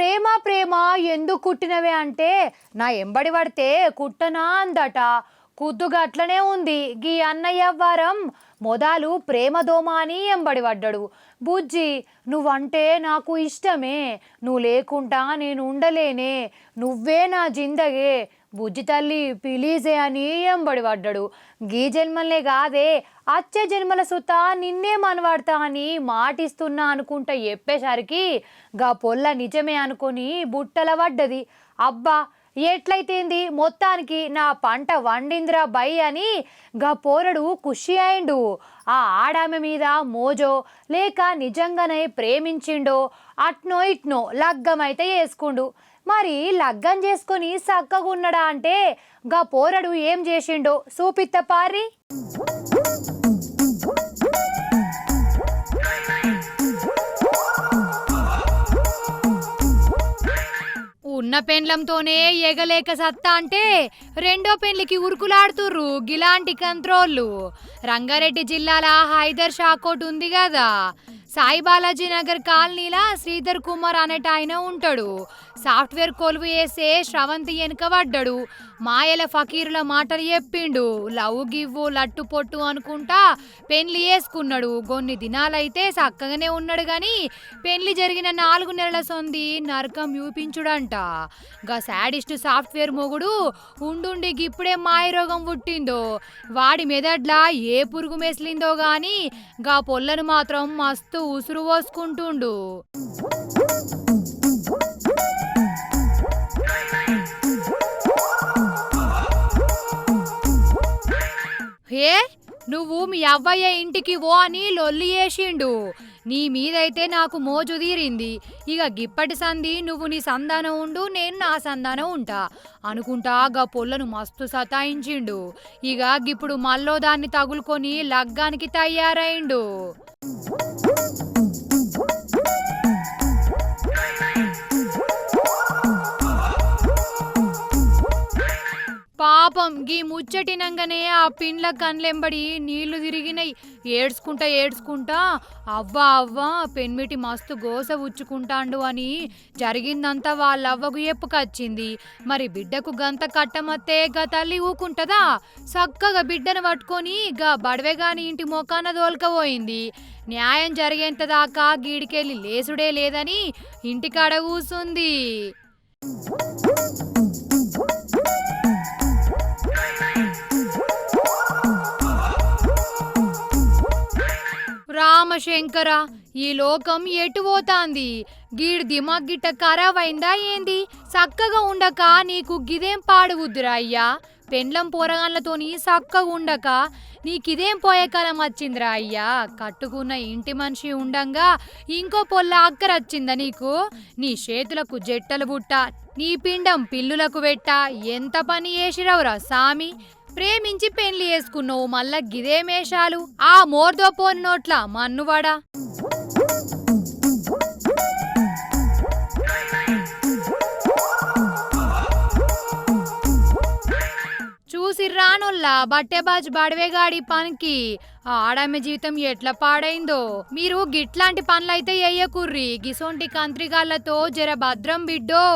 ప్రేమ ప్రేమ ఎందుకు కుట్టినవే అంటే నా ఎంబడి పడితే కుట్టనా అందట. కుద్దుగట్లనే ఉంది గీ అన్నయ్య వారం మొదలు ప్రేమ దోమ అని ఎంబడి పడ్డాడు. బుజ్జి నువ్వంటే నాకు ఇష్టమే, నువ్వు లేకుండా నేను ఉండలేనే, నువ్వే నా జిందగే, బుజ్జి తల్లి ప్లీజే అని ఎంబడి పడ్డాడు. గీ జన్మలే కాదే అచ్చే జన్మల సుత నిన్నే మనవాడతా అని మాటిస్తున్నా అనుకుంటా చెప్పేసరికి గా పొల్ల నిజమే అనుకొని బుట్టల పడ్డది. అబ్బా ఎట్లయితేంది మొత్తానికి నా పంట వండింద్రా బై అని గా పోరడు ఖుషి అయిండు. ఆ ఆడామె మీద మోజో లేక నిజంగానే ప్రేమించిండో అట్నో ఇట్నో లగ్గమైతే వేసుకుండు. మరి లగ్గం చేసుకొని సక్కగున్నడా అంటే గా పోరడు ఏం చేసిండో చూపిత్త పారి. ఉన్న పెండ్లంతోనే ఎగలేక సత్తా అంటే రెండో పెండ్లికి ఉరుకులాడుతుర్రు గిలాంటి కంట్రోళ్ళు. రంగారెడ్డి జిల్లాల హైదర్ షాకోట్ ఉంది కదా, సాయిబాలాజీ నగర్ కాలనీలా శ్రీధర్ కుమార్ అనేట ఆయన ఉంటాడు. సాఫ్ట్వేర్ కొలువు వేసే శ్రవంతి వెనుక పడ్డాడు. మాయల ఫకీరుల మాటలు చెప్పిండు. లవ్ గివ్వు లట్టు పొట్టు అనుకుంటా పెళ్లి వేసుకున్నాడు. కొన్ని దినాలైతే చక్కగానే ఉన్నాడు గాని పెళ్లి జరిగిన 4 నెలల సొంది నరకం చూపించుడంట. గా శాడిస్ట్ సాఫ్ట్వేర్ మొగుడు ఉండుండి గిప్పుడే మాయరోగం పుట్టిందో, వాడి మెదడ్లా ఏ పురుగు మెసిలిందో గాని గా పొల్లను మాత్రం మస్తు ఉసురు పోసుకుంటుండు. హే నువ్వు మీ అవ్వయ్య ఇంటికి ఓ అని లొల్లి చేసిండు. నీ మీదైతే నాకు మోజు తీరింది. ఇక గిప్పటి సంధి నువ్వు నీ సంధానం ఉండు, నేను నా సంధానం ఉంటా అనుకుంటా గా పొల్లను మస్తు సతాయించిండు. ఇక గిప్పుడు మళ్ళో దాన్ని తగులుకొని లగ్గానికి తయారైండు. పాపం గీ ముచ్చటినంగానే ఆ పిండ్ల కన్లెంబడి నీళ్లు తిరిగినాయి. ఏడ్చుకుంటా అవ్వా అవ్వా పెన్మిటి మస్తు గోస ఉచ్చుకుంటాండు అని జరిగిందంతా వాళ్ళవ్వకు ఎప్పుకొచ్చింది. మరి బిడ్డకు గంత కట్టమత్తే గా తల్లి ఊకుంటదా? చక్కగా బిడ్డను పట్టుకొని గా బడవెగాని ఇంటి మొకాన దోల్కపోయింది. న్యాయం జరిగేంత దాకా గీడికెళ్ళి లేసుడే లేదని ఇంటికాడ కూసుంది. రామశంకర ఈ లోకం ఎటు పోతాంది? గీడి దిమాగ్ గిట్ట ఖరాబ్ అయిందా ఏంది? చక్కగా ఉండక నీకు గిదేం పాడుగుద్దురా అయ్యా? పెండ్లం పోరగాన్లతోని చక్కగా ఉండక నీకిదేం పోయే కాలం వచ్చిందిరా అయ్యా? కట్టుకున్న ఇంటి మనిషి ఉండంగా ఇంకో పొల్ల అక్కరొచ్చిందా నీకు? నీ చేతులకు జట్టలు బుట్ట, నీ పిండం పిల్లులకు పెట్ట ఎంత పని చేసిరవురా సామి? ప్రేమించి పెళ్లి చేసుకున్నావు, మళ్ళా గిదేమేషాలు? ఆ మోర్దో పోని నోట్ల మన్నువాడా. చూసిర్రానోల్లా బట్టెబాజ్ బడవేగాడి పనికి ఆ ఆడామె జీవితం ఎట్లా పాడైందో. మీరు గిట్లాంటి పనులైతే ఎయ్యకుర్రి, గిసోంటి కంత్రిగాళ్లతో జర భద్రం బిడ్డో.